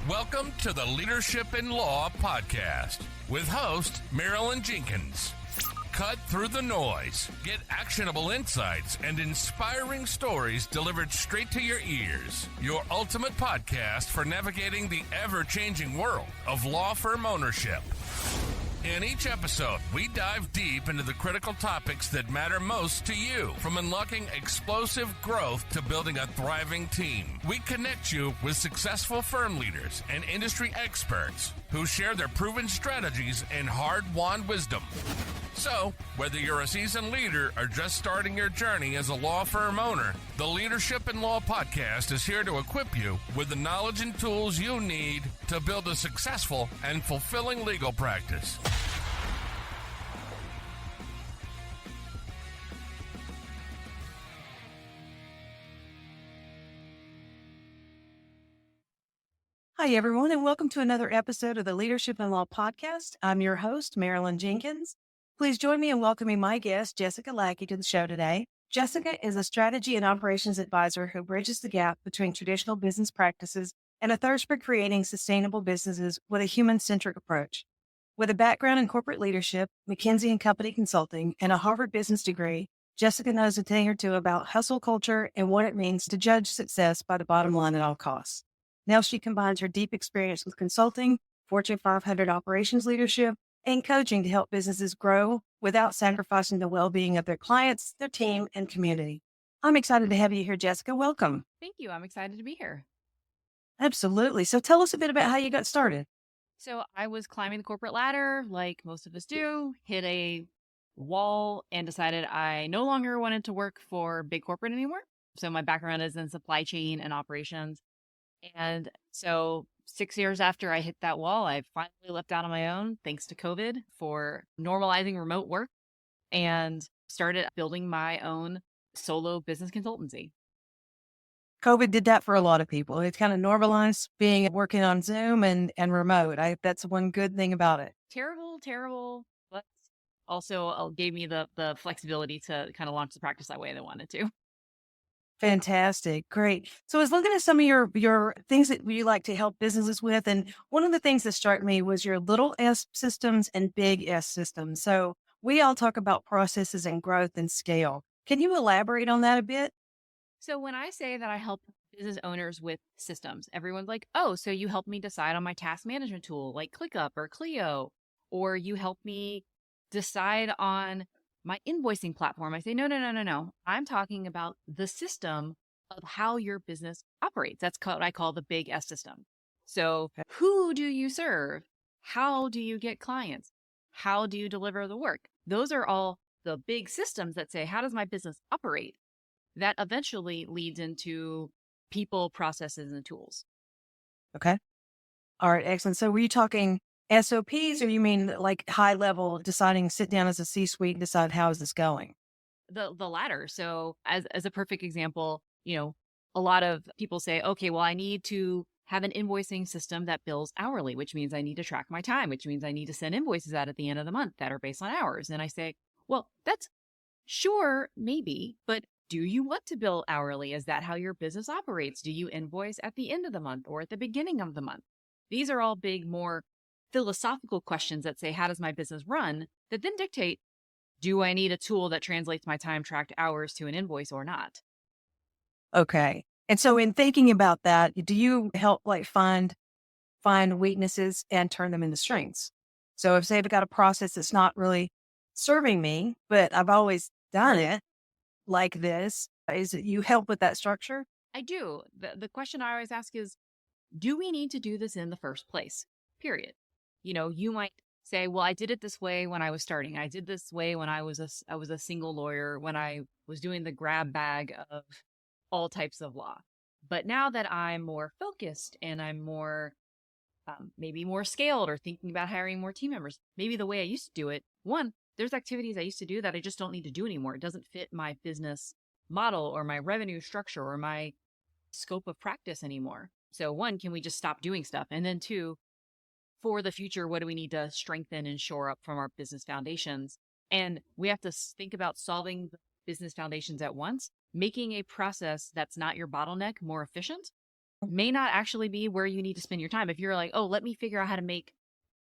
Welcome to the Leadership in Law podcast with host Marilyn Jenkins. Cut through the noise, get actionable insights and inspiring stories delivered straight to your ears. Your ultimate podcast for navigating the ever-changing world of law firm ownership. In each episode, we dive deep into the critical topics that matter most to you, from unlocking explosive growth to building a thriving team. We connect you with successful firm leaders and industry experts who share their proven strategies and hard-won wisdom. So, whether you're a seasoned leader or just starting your journey as a law firm owner, the Leadership in Law podcast is here to equip you with the knowledge and tools you need to build a successful and fulfilling legal practice. Hi, everyone, and welcome to another episode of the Leadership in Law podcast. I'm your host, Marilyn Jenkins. Please join me in welcoming my guest, Jessica Lackey, to the show today. Jessica is a strategy and operations advisor who bridges the gap between traditional business practices and a thirst for creating sustainable businesses with a human-centric approach. With a background in corporate leadership, McKinsey and Company consulting, and a Harvard business degree, Jessica knows a thing or two about hustle culture and what it means to judge success by the bottom line at all costs. Now she combines her deep experience with consulting, Fortune 500 operations leadership, and coaching to help businesses grow without sacrificing the well-being of their clients, their team, and community. I'm excited to have you here, Jessica. Welcome. Thank you. I'm excited to be here. Absolutely. So tell us a bit about how you got started. So I was climbing the corporate ladder, like most of us do, hit a wall and decided I no longer wanted to work for big corporate anymore. So my background is in supply chain and operations. And so 6 years after I hit that wall, I finally left out on my own, thanks to COVID, for normalizing remote work and started building my own solo business consultancy. COVID did that for a lot of people. It kind of normalized working on Zoom and remote. That's one good thing about it. Terrible, but also gave me the flexibility to kind of launch the practice that way I wanted to. Fantastic. Great. So I was looking at some of your things that you like to help businesses with. And one of the things that struck me was your little S systems and big S systems. So we all talk about processes and growth and scale. Can you elaborate on that a bit? So when I say that I help business owners with systems, everyone's like, oh, so you help me decide on my task management tool like ClickUp or Clio, or you help me decide on my invoicing platform. I say, no. I'm talking about the system of how your business operates. That's what I call the big S system. So who do you serve? How do you get clients? How do you deliver the work? Those are all the big systems that say, how does my business operate? That eventually leads into people, processes, and tools. Okay. All right. Excellent. So were you talking SOPs, or you mean like high level deciding, sit down as a C-suite and decide how is this going? The latter. So as a perfect example, a lot of people say, okay, well, I need to have an invoicing system that bills hourly, which means I need to track my time, which means I need to send invoices out at the end of the month that are based on hours. And I say, well, that's sure, maybe, but do you want to bill hourly? Is that how your business operates? Do you invoice at the end of the month or at the beginning of the month? These are all big, more philosophical questions that say, how does my business run? That then dictate, do I need a tool that translates my time tracked hours to an invoice or not? Okay. And so in thinking about that, do you help find weaknesses and turn them into strengths? So if say I've got a process that's not really serving me, but I've always done it like this, is it you help with that structure? I do. The question I always ask is, do we need to do this in the first place? Period. You might say, well, I did it this way when I was starting. I did this way when I was a single lawyer, when I was doing the grab bag of all types of law. But now that I'm more focused and I'm more, maybe more scaled or thinking about hiring more team members, maybe the way I used to do it, one, there's activities I used to do that I just don't need to do anymore. It doesn't fit my business model or my revenue structure or my scope of practice anymore. So one, can we just stop doing stuff? And then two, for the future, what do we need to strengthen and shore up from our business foundations? And we have to think about solving the business foundations at once, making a process that's not your bottleneck more efficient, may not actually be where you need to spend your time. If you're like, oh, let me figure out how to make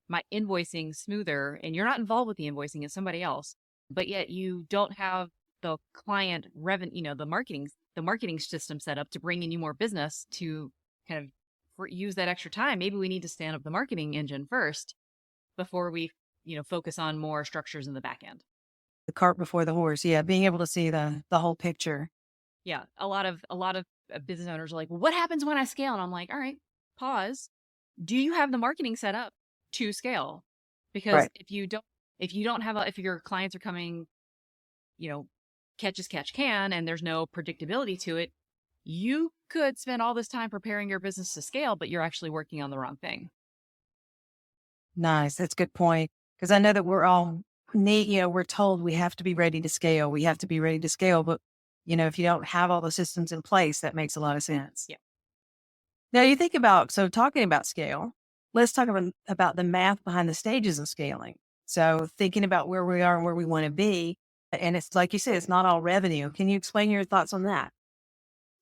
my invoicing smoother, and you're not involved with the invoicing, it's somebody else, but yet you don't have the client revenue, the marketing system set up to bring in you more business to kind of use that extra time. Maybe we need to stand up the marketing engine first before we, focus on more structures in the back end. The cart before the horse. Yeah. Being able to see the whole picture. Yeah. A lot of business owners are like, well, what happens when I scale? And I'm like, all right, pause. Do you have the marketing set up to scale? Because Right. if you don't have if your clients are coming, catch as catch can, and there's no predictability to it, you could spend all this time preparing your business to scale, but you're actually working on the wrong thing. Nice. That's a good point. Because I know that we're all we're told we have to be ready to scale. We have to be ready to scale. But, if you don't have all the systems in place, that makes a lot of sense. Yeah. Now you think about, so talking about scale, let's talk about the math behind the stages of scaling. So thinking about where we are and where we want to be. And it's like you said, it's not all revenue. Can you explain your thoughts on that?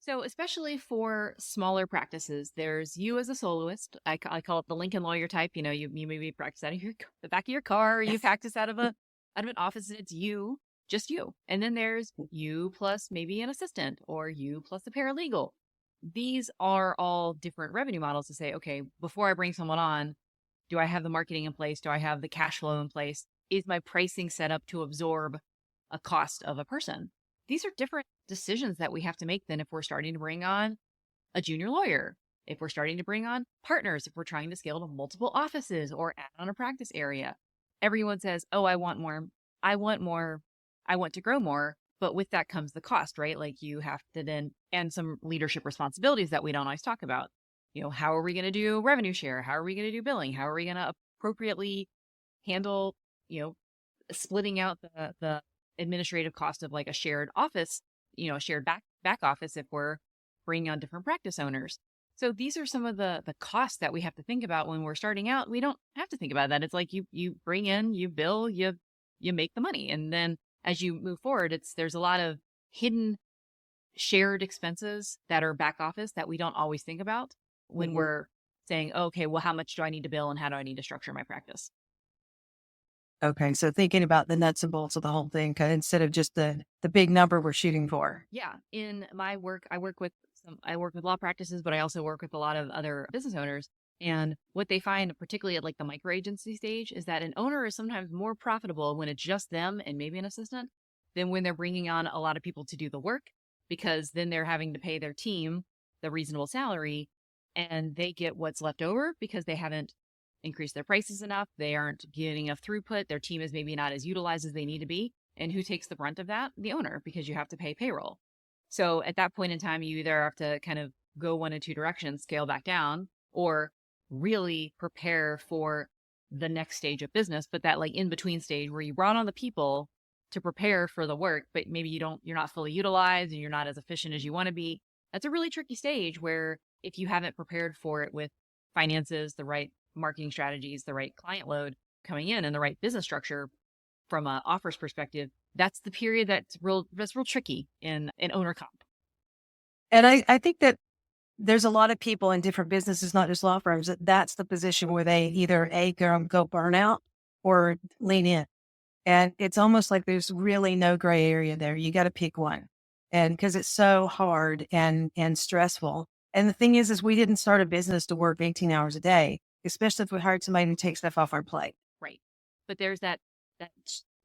So especially for smaller practices, there's you as a soloist. I call it the Lincoln lawyer type. You maybe practice out of the back of your car, or you practice out of an office, and it's you, just you. And then there's you plus maybe an assistant, or you plus a paralegal. These are all different revenue models to say, okay, before I bring someone on, do I have the marketing in place? Do I have the cash flow in place? Is my pricing set up to absorb a cost of a person? These are different decisions that we have to make than if we're starting to bring on a junior lawyer, if we're starting to bring on partners, if we're trying to scale to multiple offices or add on a practice area. Everyone says, oh, I want more. I want to grow more. But with that comes the cost, right? Like you have to then, and some leadership responsibilities that we don't always talk about. How are we going to do revenue share? How are we going to do billing? How are we going to appropriately handle, splitting out the administrative cost of like a shared office, a shared back office if we're bringing on different practice owners. So these are some of the costs that we have to think about when we're starting out. We don't have to think about that. It's like you bring in, you bill, you make the money. And then as you move forward, there's a lot of hidden shared expenses that are back office that we don't always think about when we're saying, oh, okay, well, how much do I need to bill and how do I need to structure my practice? Okay. So thinking about the nuts and bolts of the whole thing, instead of just the big number we're shooting for. Yeah. In my work, I work with law practices, but I also work with a lot of other business owners. And what they find, particularly at like the microagency stage, is that an owner is sometimes more profitable when it's just them and maybe an assistant than when they're bringing on a lot of people to do the work, because then they're having to pay their team the reasonable salary and they get what's left over because they haven't increased their prices enough. They aren't getting enough throughput. Their team is maybe not as utilized as they need to be. And who takes the brunt of that? The owner, because you have to pay payroll. So at that point in time, you either have to kind of go one of two directions, scale back down, or really prepare for the next stage of business. But that like in between stage where you brought on the people to prepare for the work, but maybe you're not fully utilized and you're not as efficient as you want to be. That's a really tricky stage where if you haven't prepared for it with finances, the right marketing strategies, the right client load coming in, and the right business structure from an offers perspective, that's the period that's real tricky in owner comp. And I think that there's a lot of people in different businesses, not just law firms, that's the position where they either go burnout or lean in. And it's almost like there's really no gray area there. You got to pick one. And because it's so hard and stressful. And the thing is we didn't start a business to work 18 hours a day, especially if we hired somebody to take stuff off our plate. Right. But there's that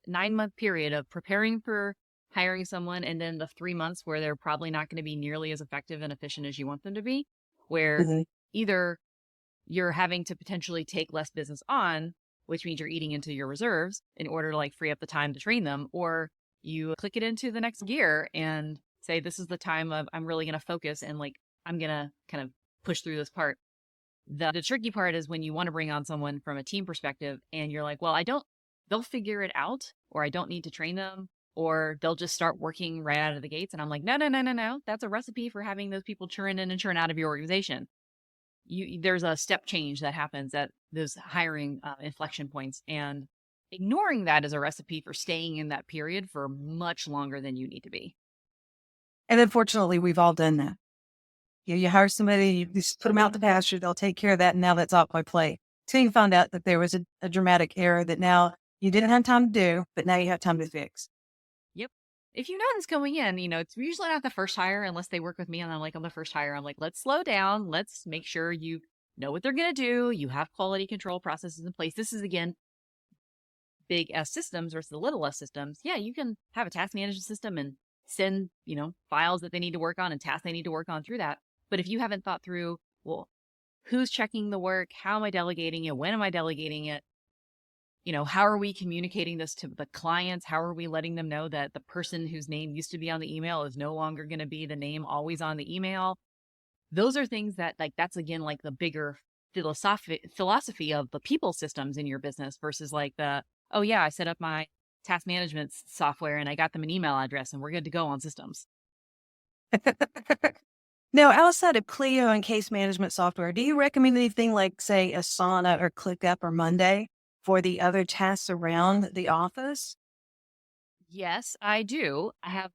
9-month period of preparing for hiring someone, and then the 3 months where they're probably not going to be nearly as effective and efficient as you want them to be, where either you're having to potentially take less business on, which means you're eating into your reserves in order to like free up the time to train them, or you click it into the next gear and say, this is the time of I'm really going to focus and like I'm going to kind of push through this part. The tricky part is when you want to bring on someone from a team perspective and you're like, well, they'll figure it out, or I don't need to train them, or they'll just start working right out of the gates. And I'm like, no. That's a recipe for having those people churn in and churn out of your organization. There's a step change that happens at those hiring inflection points, and ignoring that is a recipe for staying in that period for much longer than you need to be. And unfortunately, we've all done that. You hire somebody, you just put them out to pasture, they'll take care of that. And now that's off my plate. Till you found out that there was a dramatic error that now you didn't have time to do, but now you have time to fix. Yep. If you know this going in, it's usually not the first hire unless they work with me and I'm the first hire. I'm like, let's slow down. Let's make sure you know what they're going to do. You have quality control processes in place. This is, again, big S systems versus the little S systems. Yeah, you can have a task management system and send, files that they need to work on and tasks they need to work on through that. But if you haven't thought through, well, who's checking the work? How am I delegating it? When am I delegating it? How are we communicating this to the clients? How are we letting them know that the person whose name used to be on the email is no longer going to be the name always on the email? Those are things that, that's again, the bigger philosophy of the people systems in your business versus oh yeah, I set up my task management software and I got them an email address and we're good to go on systems. Now, outside of Clio and case management software, do you recommend anything like, say, Asana or ClickUp or Monday for the other tasks around the office? Yes, I do. I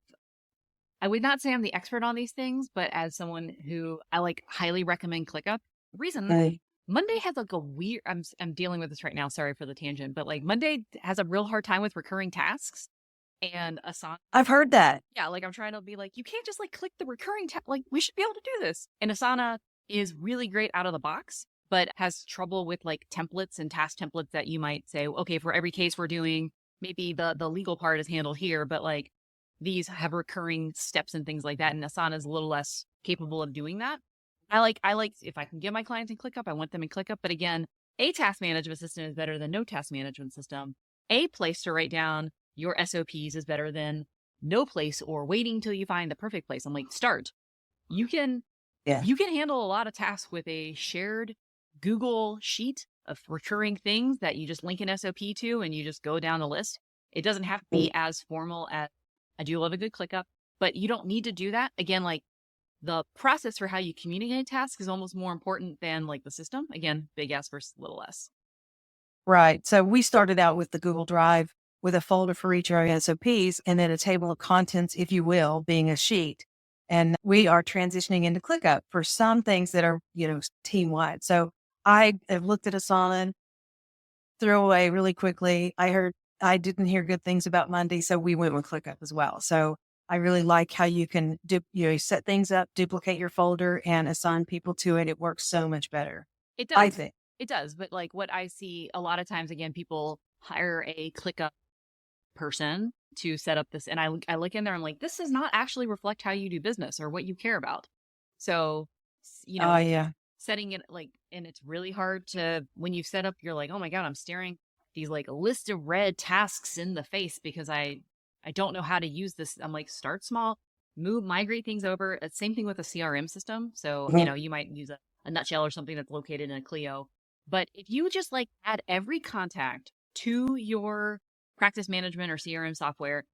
would not say I'm the expert on these things, but as someone who I highly recommend ClickUp. The reason Monday has a weird, I'm dealing with this right now. Sorry for the tangent, but Monday has a real hard time with recurring tasks. And Asana, I've heard that. yeah, I'm trying to be you can't just click the recurring task. We should be able to do this. And Asana is really great out of the box, but has trouble with templates and task templates that you might say, okay, for every case we're doing, maybe the legal part is handled here, but these have recurring steps and things like that. And Asana is a little less capable of doing that. I like if I can get my clients in ClickUp, I want them in ClickUp. But again, a task management system is better than no task management system. A place to write down your SOPs is better than no place or waiting till you find the perfect place. I'm start. You can handle a lot of tasks with a shared Google sheet of recurring things that you just link an SOP to and you just go down the list. It doesn't have to be as formal as, I do love a good ClickUp, but you don't need to do that. Again, the process for how you communicate tasks is almost more important than the system. Again, big S versus little s. Right. So we started out with the Google Drive with a folder for each of our SOPs and then a table of contents, if you will, being a sheet. And we are transitioning into ClickUp for some things that are, team wide. So I have looked at Asana, threw away really quickly. I didn't hear good things about Monday, so we went with ClickUp as well. So I really like how you can set things up, duplicate your folder, and assign people to it. It works so much better. It does. I think it does. But what I see a lot of times, again, people hire a ClickUp person to set up this, and I look in there, I'm this does not actually reflect how you do business or what you care about. So, setting it and it's really hard to, when you set up, you're oh my God, I'm staring these a list of red tasks in the face because I don't know how to use this. I'm start small, migrate things over. Same thing with a CRM system. So, you might use a Nutshell or something that's located in a Clio. But if you just add every contact to your practice management or CRM software,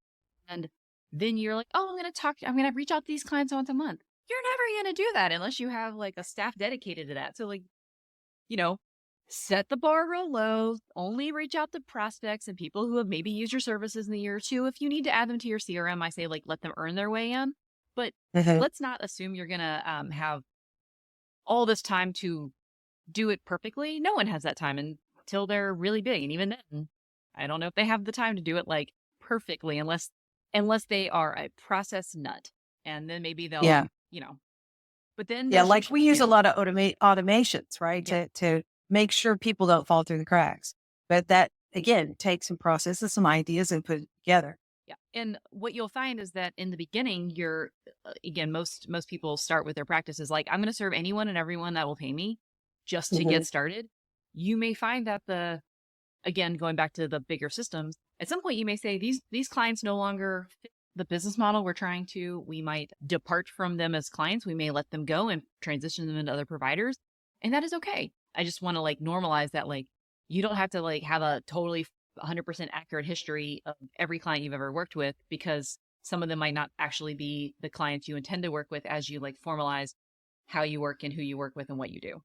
and then you're I'm going to reach out to these clients once a month. You're never going to do that unless you have a staff dedicated to that. So set the bar real low, only reach out to prospects and people who have maybe used your services in the year or two. If you need to add them to your CRM, I say let them earn their way in. But let's not assume you're going to have all this time to do it perfectly. No one has that time until they're really big. And even then, I don't know if they have the time to do it perfectly unless they are a process nut. And then maybe they'll, but then. Yeah, we use a lot of automations, right? Yeah. To make sure people don't fall through the cracks. But that, again, takes some processes, some ideas and put it together. Yeah. And what you'll find is that in the beginning, you're, again, most people start with their practices I'm going to serve anyone and everyone that will pay me just to get started. You may find that again, going back to the bigger systems, at some point you may say these clients no longer fit the business model we're trying to. We might depart from them as clients. We may let them go and transition them into other providers. And that is okay. I just want to normalize that you don't have to have a totally 100% accurate history of every client you've ever worked with, because some of them might not actually be the clients you intend to work with as you formalize how you work and who you work with and what you do.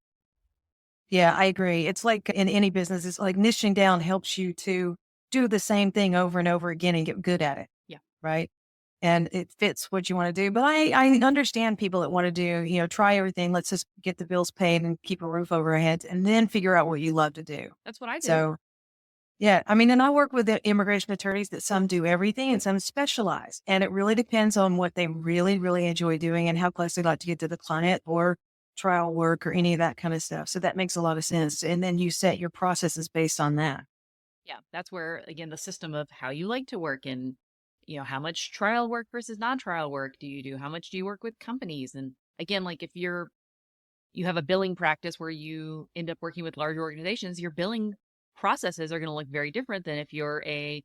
Yeah, I agree. It's in any business, it's niching down helps you to do the same thing over and over again and get good at it. Yeah. Right. and it fits what you want to do. But I understand people that want to do, try everything. Let's just get the bills paid and keep a roof over our heads and then figure out what you love to do. That's what I do. So, yeah, I mean, and I work with the immigration attorneys that some do everything and some specialize. And it really depends on what they really, really enjoy doing and how close they like to get to the client or trial work or any of that kind of stuff. So that makes a lot of sense. And then you set your processes based on that. Yeah, that's where, again, the system of how you like to work and, how much trial work versus non-trial work do you do? How much do you work with companies? And again, like if you have a billing practice where you end up working with larger organizations, your billing processes are going to look very different than if you're a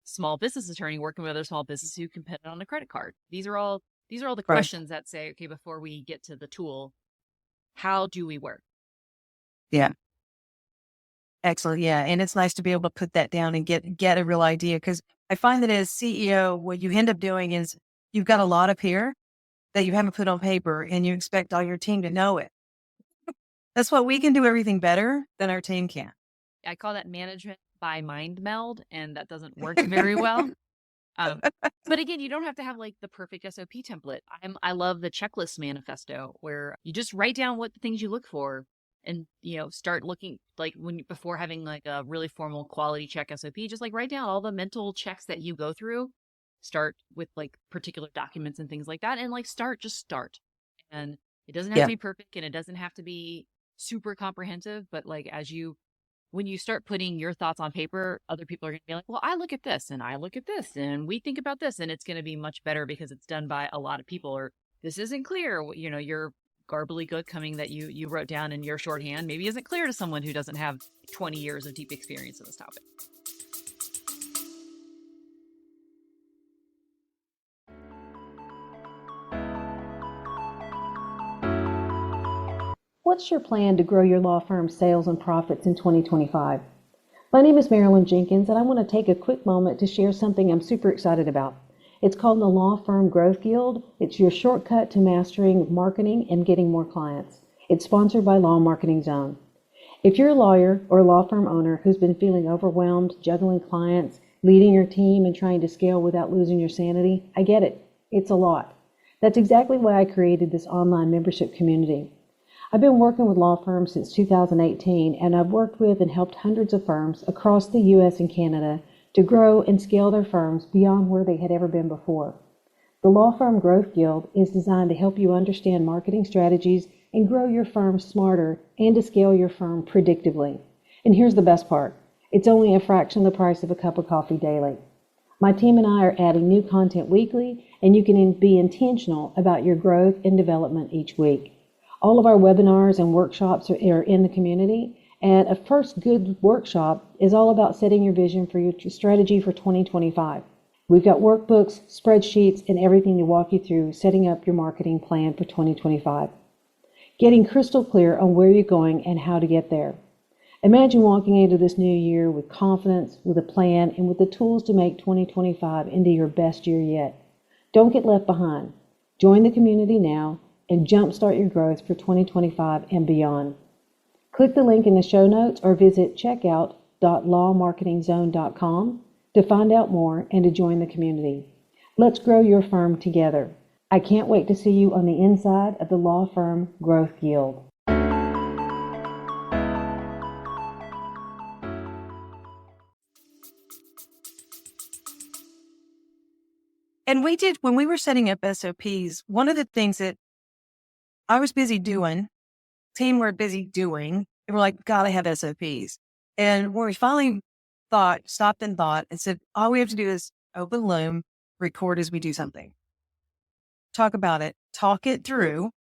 small business attorney working with other small businesses who can put it on a credit card. These are all the Right. questions that say, okay, before we get to the tool, how do we work? Yeah. Excellent. Yeah. And it's nice to be able to put that down and get a real idea. Because I find that as CEO, what you end up doing is you've got a lot up here that you haven't put on paper and you expect all your team to know it. That's why we can do everything better than our team can. I call that management by mind meld, and that doesn't work very well. But again, you don't have to have like the perfect SOP template. I love the checklist manifesto where you just write down what the things you look for and, start looking like before having like a really formal quality check SOP, just like write down all the mental checks that you go through. Start with like particular documents and things like that. And like just start. And it doesn't have to be perfect and it doesn't have to be super comprehensive, but like when you start putting your thoughts on paper, other people are going to be like, well, I look at this and I look at this and we think about this, and it's going to be much better because it's done by a lot of people. Or this isn't clear, your garbly good coming that you wrote down in your shorthand maybe isn't clear to someone who doesn't have 20 years of deep experience in this topic. What's your plan to grow your law firm's sales and profits in 2025? My name is Marilyn Jenkins, and I want to take a quick moment to share something I'm super excited about. It's called the Law Firm Growth Guild. It's your shortcut to mastering marketing and getting more clients. It's sponsored by Law Marketing Zone. If you're a lawyer or a law firm owner who's been feeling overwhelmed, juggling clients, leading your team, and trying to scale without losing your sanity, I get it. It's a lot. That's exactly why I created this online membership community. I've been working with law firms since 2018, and I've worked with and helped hundreds of firms across the U.S. and Canada to grow and scale their firms beyond where they had ever been before. The Law Firm Growth Guild is designed to help you understand marketing strategies and grow your firm smarter and to scale your firm predictably. And here's the best part. It's only a fraction of the price of a cup of coffee daily. My team and I are adding new content weekly, and you can be intentional about your growth and development each week. All of our webinars and workshops are in the community, and a first good workshop is all about setting your vision for your strategy for 2025. We've got workbooks, spreadsheets, and everything to walk you through setting up your marketing plan for 2025. Getting crystal clear on where you're going and how to get there. Imagine walking into this new year with confidence, with a plan, and with the tools to make 2025 into your best year yet. Don't get left behind. Join the community now and jumpstart your growth for 2025 and beyond. Click the link in the show notes or visit checkout.lawmarketingzone.com to find out more and to join the community. Let's grow your firm together. I can't wait to see you on the inside of the Law Firm Growth Guild. And when we were setting up SOPs, one of the things that I was busy doing, team were busy doing, and we're like, gotta have SOPs. And when we finally stopped and thought and said, all we have to do is open Loom, record as we do something. Talk about it, talk it through.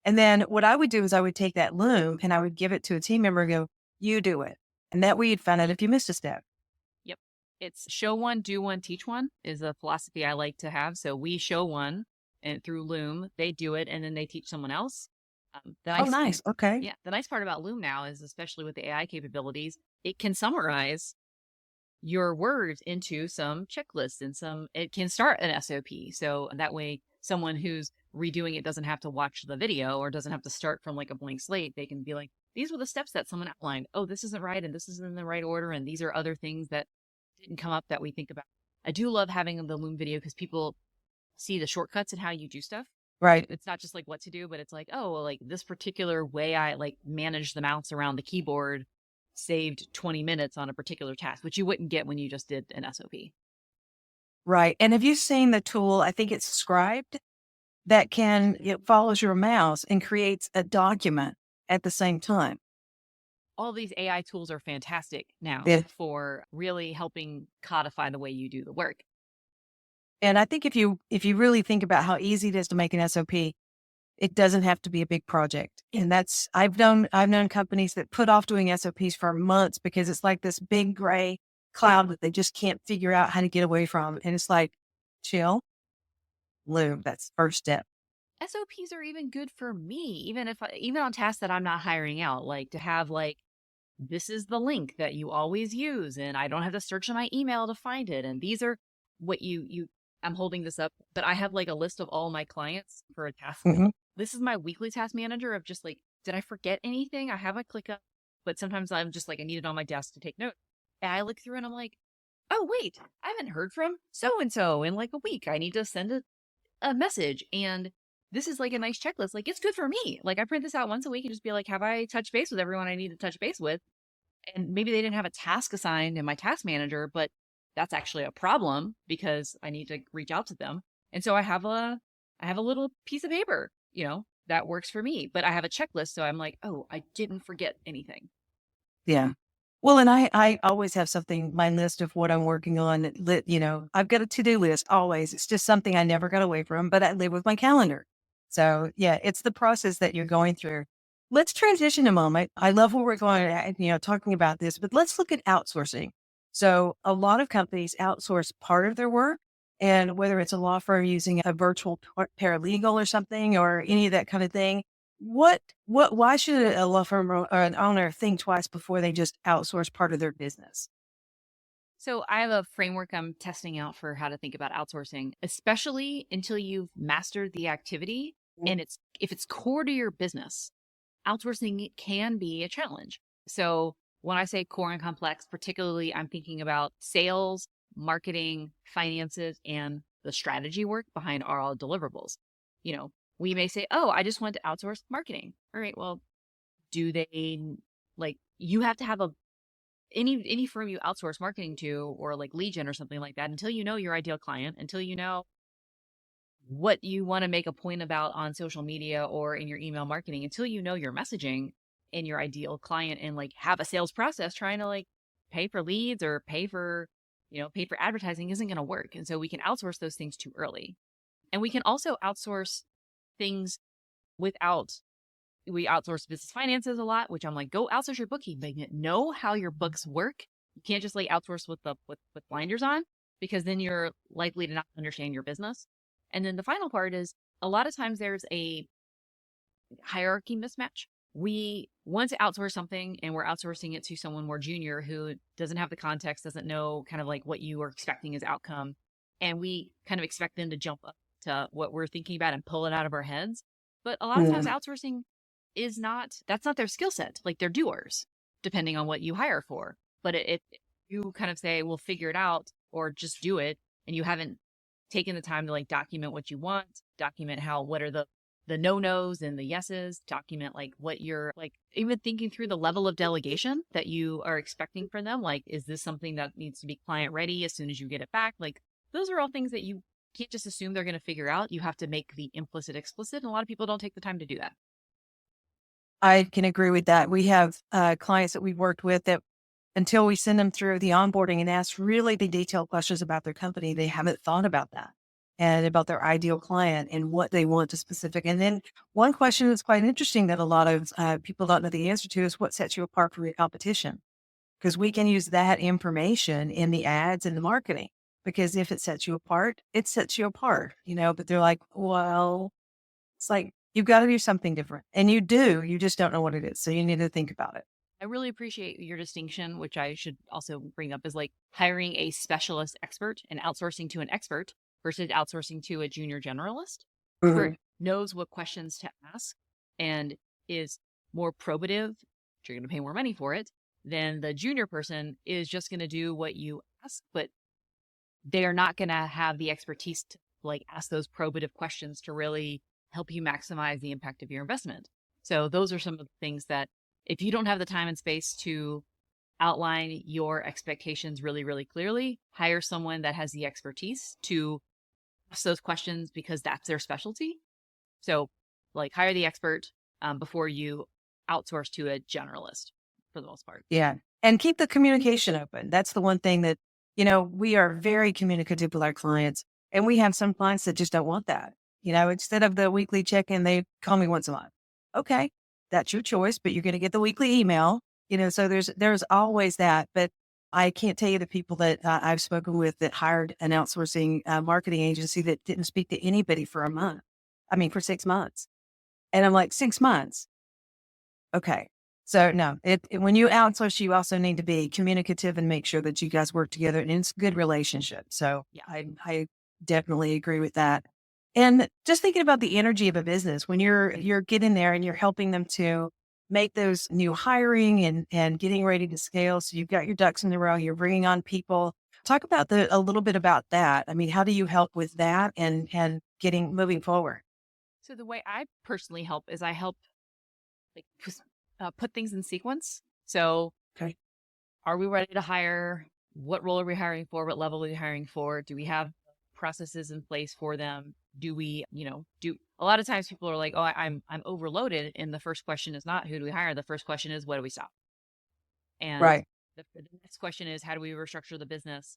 And then what I would do is I would take that Loom and I would give it to a team member and go, you do it. And that way you'd find out if you missed a step. Yep. It's show one, do one, teach one is a philosophy I like to have. So we show one and through Loom, they do it and then they teach someone else. Nice. Okay. Yeah. The nice part about Loom now is, especially with the AI capabilities, it can summarize your words into some checklists and it can start an SOP. So that way someone who's redoing it doesn't have to watch the video or doesn't have to start from like a blank slate. They can be like, these were the steps that someone outlined. Oh, this isn't right. And this isn't in the right order. And these are other things that didn't come up that we think about. I do love having the Loom video because people see the shortcuts in how you do stuff. Right. It's not just like what to do, but it's like, oh, well, like this particular way I like manage the mouse around the keyboard saved 20 minutes on a particular task, which you wouldn't get when you just did an SOP. Right. And have you seen the tool? I think it's Scribed that it follows your mouse and creates a document at the same time. All these AI tools are fantastic now Yeah. for really helping codify the way you do the work. And I think if you really think about how easy it is to make an SOP, it doesn't have to be a big project. And I've known companies that put off doing SOPs for months because it's like this big gray cloud that they just can't figure out how to get away from. And it's like, chill, live. That's the first step. SOPs are even good for me, even on tasks that I'm not hiring out, like to have like, this is the link that you always use, and I don't have to search in my email to find it. And these are what I'm holding this up, but I have like a list of all my clients for a task. Mm-hmm. This is my weekly task manager of just like, did I forget anything? I have a ClickUp, but sometimes I'm just like, I need it on my desk to take notes. And I look through and I'm like, oh, wait, I haven't heard from so-and-so in like a week. I need to send a message. And this is like a nice checklist. Like, it's good for me. Like, I print this out once a week and just be like, have I touched base with everyone I need to touch base with? And maybe they didn't have a task assigned in my task manager, but that's actually a problem because I need to reach out to them. And so I have a little piece of paper, that works for me, but I have a checklist. So I'm like, oh, I didn't forget anything. Yeah. Well, and I always have something, my list of what I'm working on, I've got a to-do list always. It's just something I never got away from, but I live with my calendar. So yeah, it's the process that you're going through. Let's transition a moment. I love where we're going, talking about this, but let's look at outsourcing. So a lot of companies outsource part of their work, and whether it's a law firm using a virtual paralegal or something or any of that kind of thing, why should a law firm or an owner think twice before they just outsource part of their business? So I have a framework I'm testing out for how to think about outsourcing, especially until you've mastered the activity and if it's core to your business. Outsourcing can be a challenge. So when I say core and complex, particularly I'm thinking about sales, marketing, finances, and the strategy work behind all deliverables. We may say, oh, I just want to outsource marketing. All right, well, do they you have to have any firm you outsource marketing to, or like lead gen or something like that, until you know your ideal client, until you know what you want to make a point about on social media or in your email marketing, until you know your messaging and your ideal client and like have a sales process, trying to like pay for leads or pay for advertising isn't going to work. And so we can outsource those things too early. And we can also outsource things we outsource business finances a lot, which I'm like, go outsource your bookkeeping. Know how your books work. You can't just like outsource with blinders on, because then you're likely to not understand your business. And then the final part is a lot of times there's a hierarchy mismatch. We want to outsource something and we're outsourcing it to someone more junior who doesn't have the context, doesn't know kind of like what you are expecting as outcome. And we kind of expect them to jump up to what we're thinking about and pull it out of our heads. But a lot of times outsourcing that's not their skill set. Like, they're doers, depending on what you hire for. But if you kind of say, we'll figure it out or just do it, and you haven't taken the time to like document what you want, document what are the no-nos and the yeses, document like what you're like, even thinking through the level of delegation that you are expecting from them. Like, is this something that needs to be client ready as soon as you get it back? Like, those are all things that you can't just assume they're going to figure out. You have to make the implicit explicit. And a lot of people don't take the time to do that. I can agree with that. We have clients that we've worked with that until we send them through the onboarding and ask really the detailed questions about their company, they haven't thought about that and about their ideal client and what they want to specific. And then one question that's quite interesting that a lot of people don't know the answer to is what sets you apart from your competition? Because we can use that information in the ads and the marketing, because if it sets you apart, it sets you apart, but they're like, well, it's like, you've got to do something different. And you just don't know what it is. So you need to think about it. I really appreciate your distinction, which I should also bring up, is like hiring a specialist expert and outsourcing to an expert versus outsourcing to a junior generalist who knows what questions to ask and is more probative. You're going to pay more money for it than the junior person is just going to do what you ask, but they are not going to have the expertise to like ask those probative questions to really help you maximize the impact of your investment. So those are some of the things that if you don't have the time and space to outline your expectations really, really clearly, hire someone that has the expertise to ask those questions because that's their specialty. So like hire the expert before you outsource to a generalist for the most part. Yeah. And keep the communication open. That's the one thing that, we are very communicative with our clients, and we have some clients that just don't want that. Instead of the weekly check-in, they call me once a month. Okay, that's your choice, but you're going to get the weekly email, so there's always that. But I can't tell you the people that I've spoken with that hired an outsourcing marketing agency that didn't speak to anybody for for 6 months. And I'm like, 6 months. Okay. So no, when you outsource, you also need to be communicative and make sure that you guys work together and it's a good relationship. So yeah, I definitely agree with that. And just thinking about the energy of a business, when you're getting there and you're helping them to make those new hiring and getting ready to scale. So you've got your ducks in a row, you're bringing on people. Talk about a little bit about that. I mean, how do you help with that and moving forward? So the way I personally help is I help put things in sequence. So okay, are we ready to hire? What role are we hiring for? What level are we hiring for? Do we have processes in place for them? Do we, a lot of times people are like, oh, I'm overloaded. And the first question is not who do we hire? The first question is what do we stop? And right. The next question is how do we restructure the business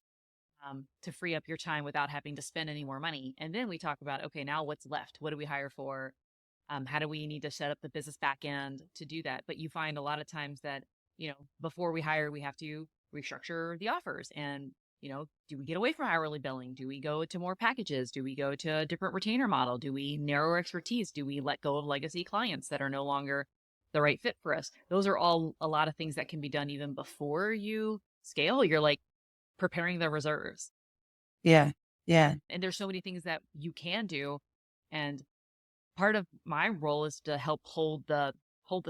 to free up your time without having to spend any more money? And then we talk about, okay, now what's left? What do we hire for? How do we need to set up the business back end to do that? But you find a lot of times that, before we hire, we have to restructure the offers. And, do we get away from hourly billing? Do we go to more packages? Do we go to a different retainer model? Do we narrow our expertise? Do we let go of legacy clients that are no longer the right fit for us? Those are all a lot of things that can be done even before you scale. You're like preparing the reserves. Yeah. Yeah. And there's so many things that you can do. And part of my role is to help hold the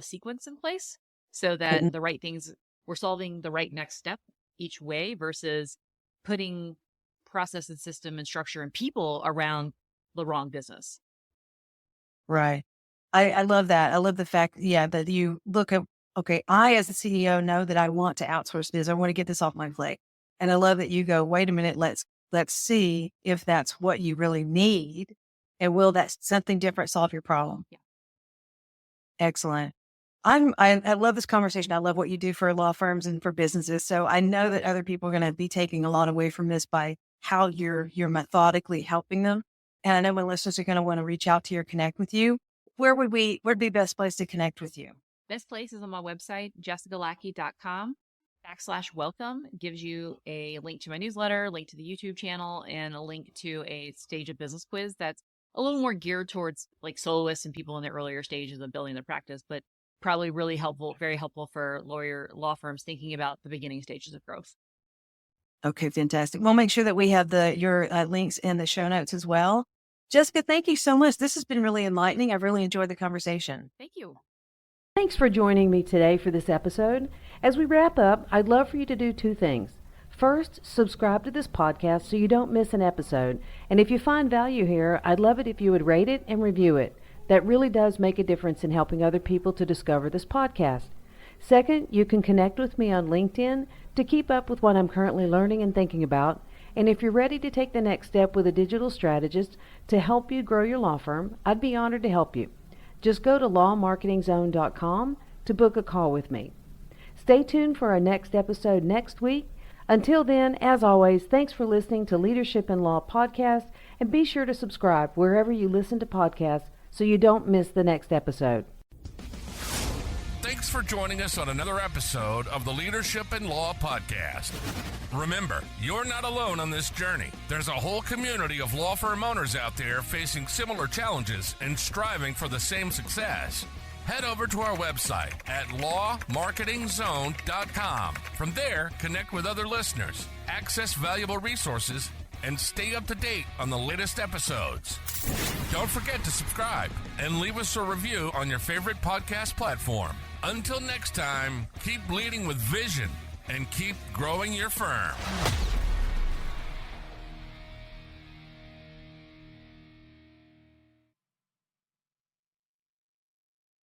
sequence in place so that the right things, we're solving the right next step each way versus putting process and system and structure and people around the wrong business. Right. I love that. I love the fact, that you look at, okay, I as the CEO know that I want to outsource this. I want to get this off my plate. And I love that you go, wait a minute, let's see if that's what you really need. And will that something different solve your problem? Yeah. Excellent. I love this conversation. I love what you do for law firms and for businesses. So I know that other people are going to be taking a lot away from this by how you're methodically helping them. And I know my listeners are going to want to reach out to you or connect with you. Where'd be the best place to connect with you? Best place is on my website, jessicalackey.com/welcome. It gives you a link to my newsletter, link to the YouTube channel, and a link to a stage of business quiz that's a little more geared towards like soloists and people in the earlier stages of building their practice, but probably really helpful, very helpful for law firms thinking about the beginning stages of growth. Okay, fantastic. We'll make sure that we have your links in the show notes as well. Jessica, thank you so much. This has been really enlightening. I've really enjoyed the conversation. Thank you. Thanks for joining me today for this episode. As we wrap up, I'd love for you to do 2 things. First, subscribe to this podcast so you don't miss an episode. And if you find value here, I'd love it if you would rate it and review it. That really does make a difference in helping other people to discover this podcast. Second, you can connect with me on LinkedIn to keep up with what I'm currently learning and thinking about. And if you're ready to take the next step with a digital strategist to help you grow your law firm, I'd be honored to help you. Just go to lawmarketingzone.com to book a call with me. Stay tuned for our next episode next week. Until then, as always, thanks for listening to Leadership in Law Podcast, and be sure to subscribe wherever you listen to podcasts so you don't miss the next episode. Thanks for joining us on another episode of the Leadership in Law Podcast. Remember, you're not alone on this journey. There's a whole community of law firm owners out there facing similar challenges and striving for the same success. Head over to our website at lawmarketingzone.com. From there, connect with other listeners, access valuable resources, and stay up to date on the latest episodes. Don't forget to subscribe and leave us a review on your favorite podcast platform. Until next time, keep leading with vision and keep growing your firm.